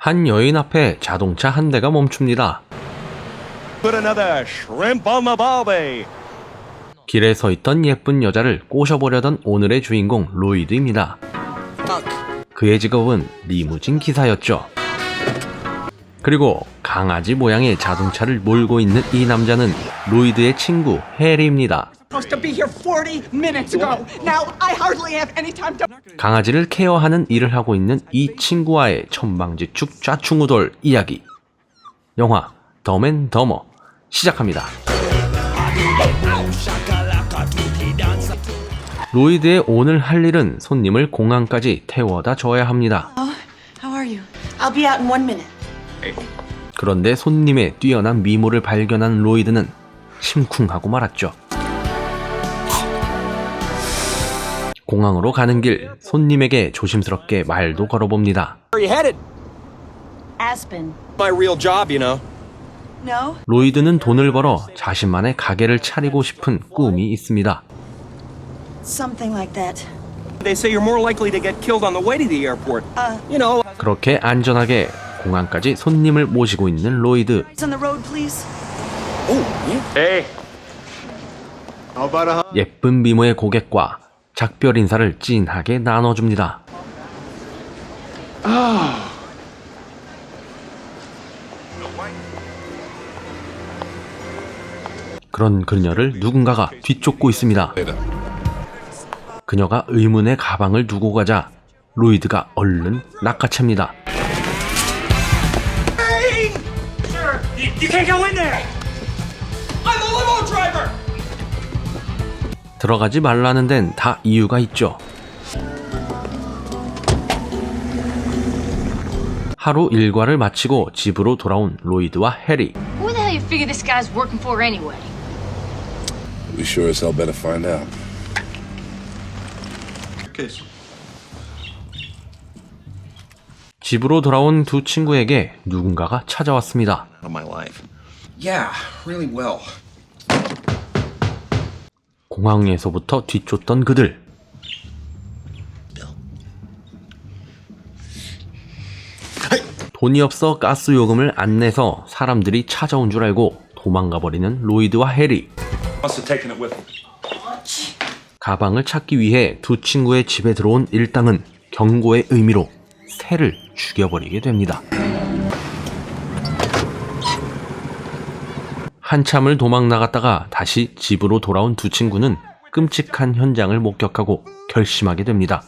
한 여인 앞에 자동차 한 대가 멈춥니다. Put another shrimp on the barbie. 길에 서 있던 예쁜 여자를 꼬셔보려던 오늘의 주인공 로이드입니다. 그의 직업은 리무진 기사였죠. 그리고 강아지 모양의 자동차를 몰고 있는 이 남자는 로이드의 친구 해리입니다. 강아지를 케어하는 일을 하고 있는 이 친구와의 천방지축 좌충우돌 이야기. 영화 덤앤더머 시작합니다. 로이드의 오늘 할 일은 손님을 공항까지 태워다 줘야 합니다. How are you? I'll be out in 1 minute. 그런데 손님의 뛰어난 미모를 발견한 로이드는 심쿵하고 말았죠. 공항으로 가는 길 손님에게 조심스럽게 말도 걸어봅니다. Where are you headed? Aspen. My real job, you know. No? 로이드는 돈을 벌어 자신만의 가게를 차리고 싶은 꿈이 있습니다. Something like that. They say you're more likely to get killed on the way to the airport. You know. 그렇게 안전하게 공항까지 손님을 모시고 있는 로이드. It's on the road, please. Oh, yeah. Hey. How about a 예쁜 미모의 고객과 작별 인사를 찐하게 나눠줍니다. 그런 그녀를 누군가가 뒤쫓고 있습니다. 그녀가 의문의 가방을 두고 가자 로이드가 얼른 낚아챕니다. You can't go in there. I'm a limo driver. 들어가지 말라는 데는 다 이유가 있죠. 하루 일과를 마치고 집으로 돌아온 로이드와 해리. Who the hell you figure this guy's working for anyway? We sure as hell better find out. 집으로 돌아온 두 친구에게 누군가가 찾아왔습니다. My life. Yeah, really well. 공항에서부터 뒤쫓던 그들. 돈이 없어 가스 요금을 안 내서 사람들이 찾아온 줄 알고 도망가 버리는 로이드와 해리. Must have taken it with him. 가방을 찾기 위해 두 친구의 집에 들어온 일당은 경고의 의미로 새를 죽여버리게 됩니다. 한참을 도망 나갔다가 다시 집으로 돌아온 두 친구는 끔찍한 현장을 목격하고 결심하게 됩니다.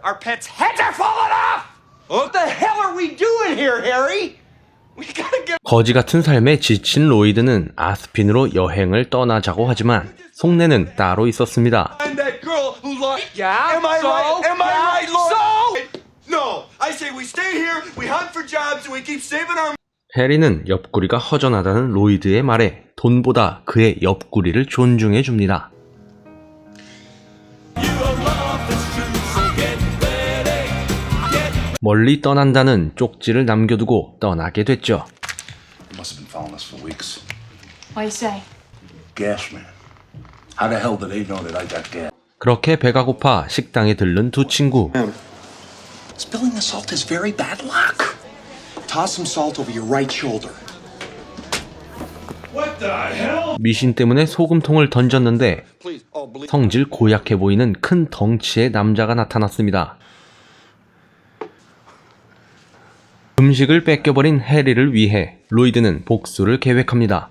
Our pet's heads are falling off. What the hell are we doing here, Harry? We gotta get. 거지 같은 삶에 지친 로이드는 아스핀으로 여행을 떠나자고 하지만 속내는 따로 있었습니다. Find that girl who lost. Yeah. Am I right? Am I right, Lord? So. No, I say we stay here. We hunt for jobs and we keep saving our. 해리는 옆구리가 허전하다는 로이드의 말에 돈보다 그의 옆구리를 존중해 줍니다. 멀리 떠난다는 쪽지를 남겨두고 떠나게 됐죠. They must have been following us for weeks. What do you say? Gas, man. How the hell did they know that I got gas? 그렇게 배가 고파 식당에 들른 두 친구. Spilling the salt is very bad luck. Toss some salt over your right shoulder. 미신 때문에 소금통을 던졌는데 Please. Oh, believe. 성질 고약해 보이는 큰 덩치의 남자가 나타났습니다. 음식을 뺏겨버린 해리를 위해 로이드는 복수를 계획합니다.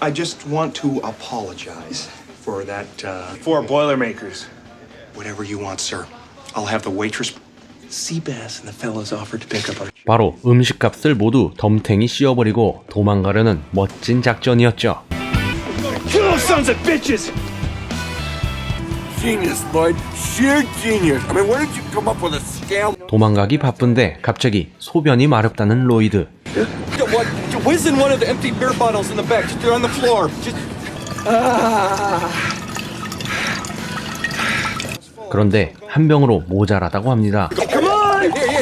I just want to apologize for that. For Boilermakers. Whatever you want, sir. I'll have the waitress. Seabass and the fellows offered to pick up our. 바로 음식값을 모두 덤탱이 씌워버리고 도망가려는 멋진 작전이었죠. Kill those sons of bitches. Genius, Lloyd. Sheer genius. I mean, where did you come up with a scale? 도망가기 바쁜데 갑자기 소변이 마렵다는 로이드. Whiz in one of the empty beer bottles in the back. Just they're on the floor. Just. 그런데 한 병으로 모자라다고 합니다. Come on. Okay.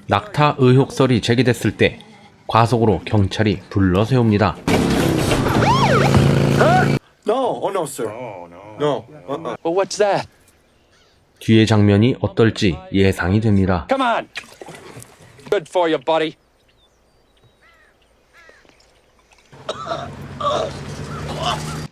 낙타 의혹설이 제기됐을 때 과속으로 경찰이 불러 세웁니다. No, oh no, sir. No. Well, what's that? 뒤의 장면이 어떨지 예상이 됩니다. Come on. Good for you, buddy.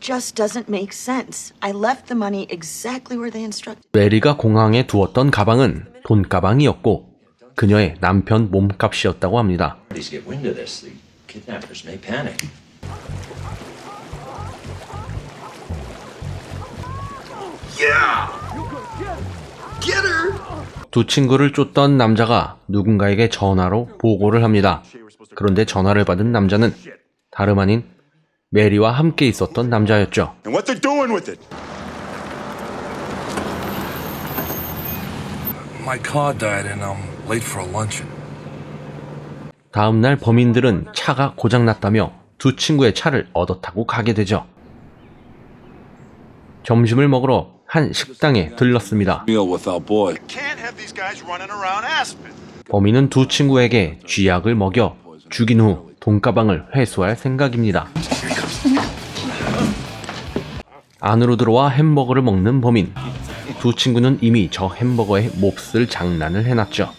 Just doesn't make sense. I left the money exactly where they instructed. 메리가 공항에 두었던 가방은 돈가방이었고 그녀의 남편 몸값이었다고 합니다. Police get wind of this, the kidnappers may panic. 두 친구를 쫓던 남자가 누군가에게 전화로 보고를 합니다. 그런데 전화를 받은 남자는 다름 아닌 메리와 함께 있었던 남자였죠. And what they're doing with it? My car died and I'm late for a luncheon. 다음 날 범인들은 차가 고장났다며 두 친구의 차를 얻어 타고 가게 되죠. 점심을 먹으러 한 식당에 들렀습니다. Meal with our boy. Can't have these guys running around Aspen. 범인은 두 친구에게 쥐약을 먹여 죽인 후 돈가방을 회수할 생각입니다. 안으로 들어와 햄버거를 먹는 범인. 두 친구는 이미 저 햄버거에 몹쓸 장난을 해놨죠.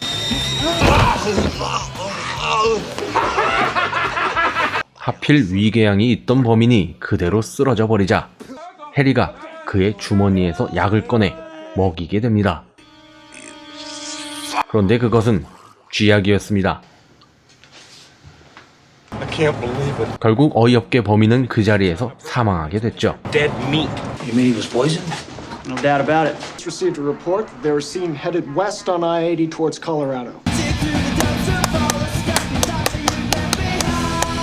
하필 위궤양이 있던 범인이 그대로 쓰러져 버리자 해리가 그의 주머니에서 약을 꺼내 먹이게 됩니다. 그런데 그것은 쥐약이었습니다. I can't believe it. 결국 어이없게 범인은 그 자리에서 사망하게 됐죠. Dead meat. You mean he was poisoned? No doubt about it. Received a report that they were seen headed west on I-80 towards Colorado.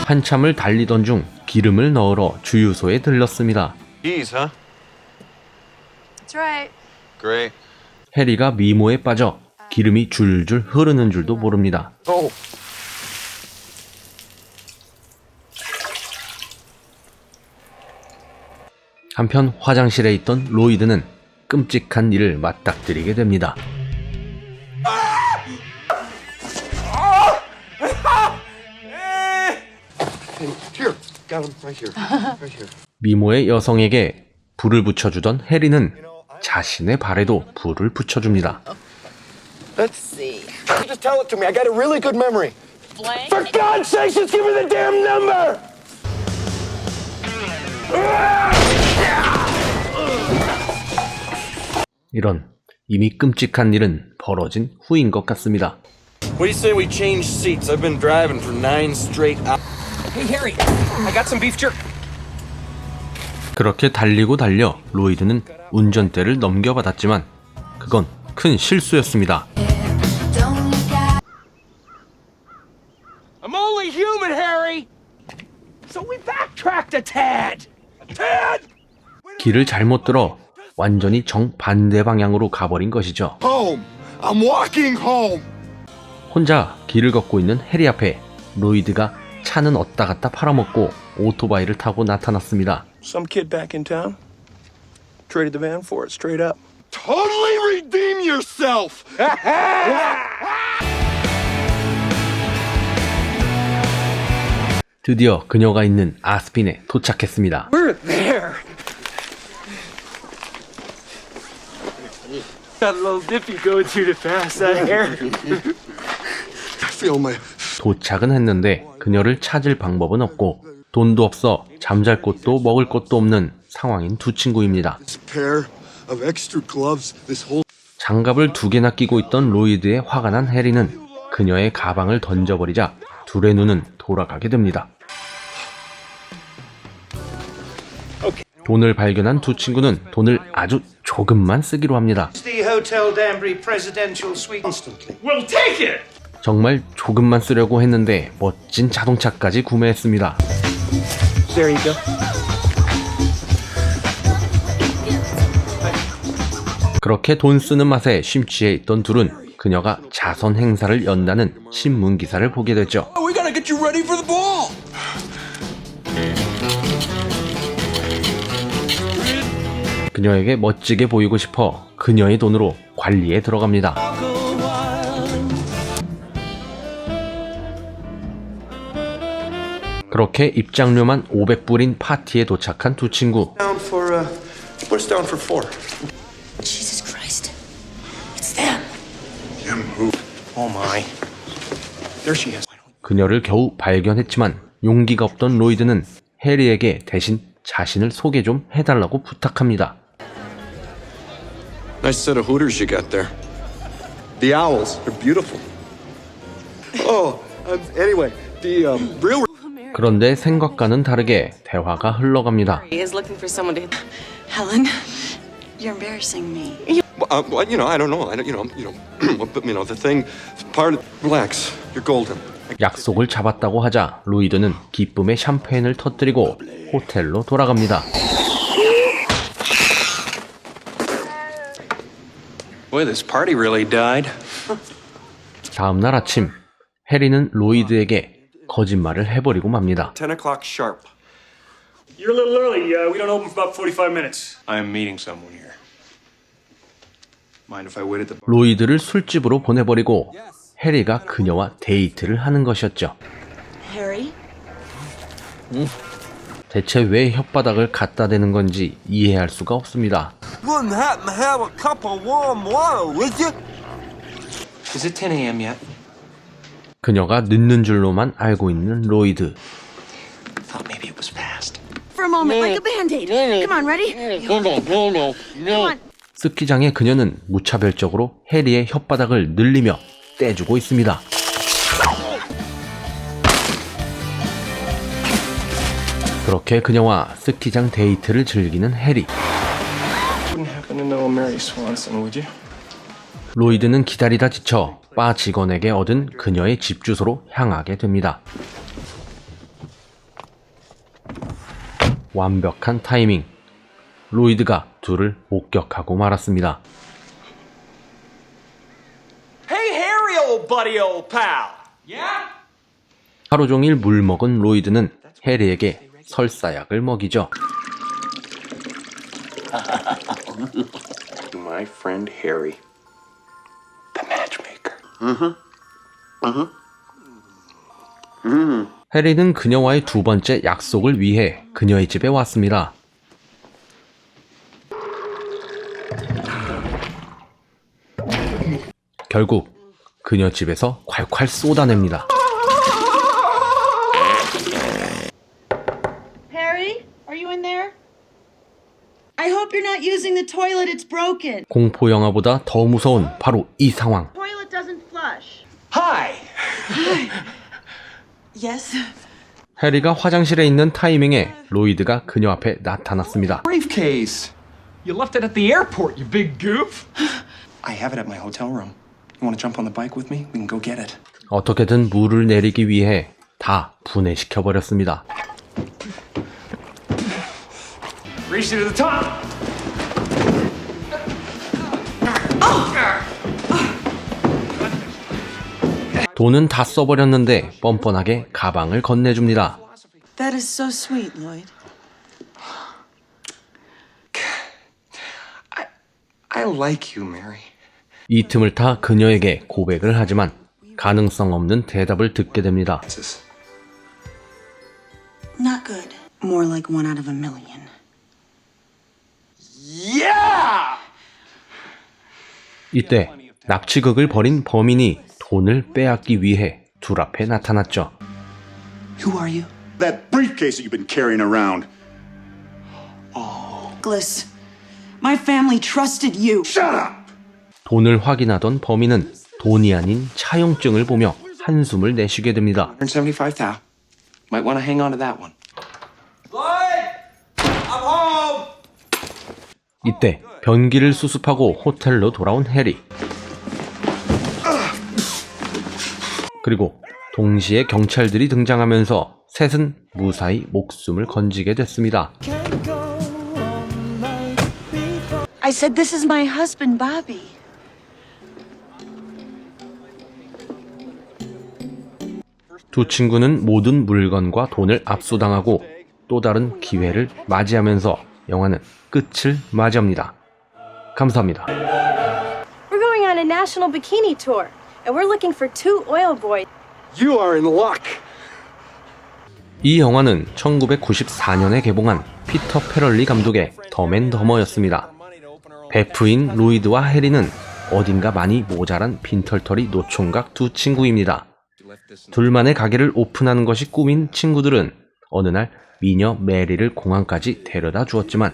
한참을 달리던 중 기름을 넣으러 주유소에 들렀습니다. Ease, huh? That's right. Great. 해리가 미모에 빠져 기름이 줄줄 흐르는 줄도 모릅니다. Oh. 한편 화장실에 있던 로이드는 끔찍한 일을 맞닥뜨리게 됩니다. Here, got him right here. Right here. 미모의 여성에게 불을 붙여주던 해리는 자신의 발에도 불을 붙여줍니다. Let's see. Just tell it to me. I got a really good memory. For God's sakes, just give me the damn number! 이런 이미 끔찍한 일은 벌어진 후인 것 같습니다. What do you say we change seats? I've been driving for 9 straight hours. Hey, Harry. I got some beef jerky. 그렇게 달리고 달려 로이드는 운전대를 넘겨받았지만 그건 큰 실수였습니다. I'm only human, Harry. So we backtracked a tad. Tad! 길을 잘못 들어 완전히 정반대 방향으로 가버린 것이죠. Home. I'm walking home. 혼자 길을 걷고 있는 해리 앞에 로이드가 차는 얻다 갔다 팔아먹고 오토바이를 타고 나타났습니다. Some kid back in town traded the van for it straight up. Totally redeem yourself. 드디어 그녀가 있는 아스핀에 도착했습니다. We're there. Got a little dippy going through the fast out here. I feel my 도착은 했는데 그녀를 찾을 방법은 없고 돈도 없어 잠잘 곳도 먹을 곳도 없는 상황인 두 친구입니다. pair of extra gloves. This whole 장갑을 2개나 끼고 있던 로이드에 화가 난 해리는 그녀의 가방을 던져버리자 둘의 눈은 돌아가게 됩니다. 돈을 발견한 두 친구는 돈을 아주 조금만 쓰기로 합니다. The Hotel Danbury Presidential Suite instantly. We'll take it. 정말 조금만 쓰려고 했는데 멋진 자동차까지 구매했습니다. There you go. 그렇게 돈 쓰는 맛에 심취해 있던 둘은 그녀가 자선 행사를 연다는 신문 기사를 보게 됐죠. We gotta get you ready for the ball. 그녀에게 멋지게 보이고 싶어 그녀의 돈으로 관리에 들어갑니다. 그렇게 입장료만 500불인 파티에 도착한 두 친구. Down for, what's down for 4? Jesus Christ. It's them. Oh my. There she is. 그녀를 겨우 발견했지만 용기가 없던 로이드는 해리에게 대신 자신을 소개 좀 해달라고 부탁합니다. Nice set of hooters you got there. The owls, they're beautiful. Oh, anyway, the real. 그런데 생각과는 다르게 대화가 흘러갑니다. He is looking for someone to. Helen, you're embarrassing me. Well, you know, I don't know. But you know, the thing, part of. Relax, you're golden. 약속을 잡았다고 하자 로이드는 기쁨의 샴페인을 터뜨리고 호텔로 돌아갑니다. Boy, this party really died. 다음날 아침 해리는 로이드에게 거짓말을 해버리고 맙니다. 10 o'clock sharp. You're a little early. We don't open for about 45 minutes. I am meeting someone here. Mind if I wait at the bar? 로이드를 술집으로 보내버리고 해리가 그녀와 데이트를 하는 것이었죠. Harry? 대체 왜 혓바닥을 갖다 대는 건지 이해할 수가 없습니다. Wouldn't happen to have a cup of warm water, would you? Is it 10 a.m. yet? 그녀가 늦는 줄로만 알고 있는 로이드. Thought maybe it was fast. For a moment, like a band-aid. Come on, ready? Come on. 스키장에 그녀는 무차별적으로 해리의 혓바닥을 늘리며 떼주고 있습니다. 그렇게 그녀와 스키장 데이트를 즐기는 해리. Wouldn't happen to know Mary Swanson, would you? 로이드는 기다리다 지쳐 바 직원에게 얻은 그녀의 집 주소로 향하게 됩니다. 완벽한 타이밍. 로이드가 둘을 목격하고 말았습니다. Hey, Harry, old buddy, old pal. Yeah? 하루 종일 물 먹은 로이드는 해리에게 설사약을 먹이죠. My friend Harry, the matchmaker. 해리는 그녀와의 두 번째 약속을 위해 그녀의 집에 왔습니다. 결국 그녀 집에서 콸콸 쏟아냅니다. Harry, are you in there? I hope you're not using the toilet. It's broken. 공포 영화보다 더 무서운 바로 이 상황. Toilet doesn't flush. Hi. Yes. 해리가 화장실에 있는 타이밍에 로이드가 그녀 앞에 나타났습니다. Briefcase. You left it at the airport, you big goof. I have it at my hotel room. You want to jump on the bike with me? We can go get it. 어떻게든 물을 내리기 위해 다 분해시켜버렸습니다. Reach it to the top. 돈은 다 써버렸는데 뻔뻔하게 가방을 건네줍니다. That is so sweet, Lloyd. I like you, Mary. 이 틈을 타 그녀에게 고백을 하지만 가능성 없는 대답을 듣게 됩니다. Not good. More like 1 out of a million. Yeah! 이때 납치극을 벌인 범인이 돈을 빼앗기 위해 둘 앞에 나타났죠. Who are you? That briefcase that you've been carrying around. Gliss, my family trusted you. Shut up! 돈을 확인하던 범인은 돈이 아닌 차용증을 보며 한숨을 내쉬게 됩니다. 175,000. Might want to hang on to that one. Lloyd! I'm home! 이때 변기를 수습하고 호텔로 돌아온 해리. 그리고 동시에 경찰들이 등장하면서 셋은 무사히 목숨을 건지게 됐습니다. I said this is my husband, Bobby. 두 친구는 모든 물건과 돈을 압수당하고 또 다른 기회를 맞이하면서 영화는 끝을 맞이합니다. 감사합니다. We're going on a national bikini tour, and we're looking for 2 oil boys. You are in luck. 이 영화는 1994년에 개봉한 피터 페럴리 감독의 덤앤더머였습니다. 베프인 로이드와 해리는 어딘가 많이 모자란 빈털터리 노총각 두 친구입니다. 둘만의 가게를 오픈하는 것이 꿈인 친구들은 어느 날 미녀 메리를 공항까지 데려다 주었지만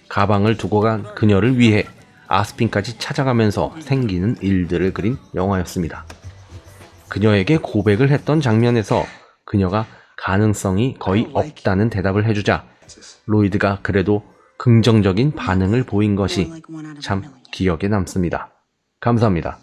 가방을 두고 간 그녀를 위해 아스핀까지 찾아가면서 생기는 일들을 그린 영화였습니다. 그녀에게 고백을 했던 장면에서 그녀가 가능성이 거의 없다는 대답을 해주자 로이드가 그래도 긍정적인 반응을 보인 것이 참 기억에 남습니다. 감사합니다.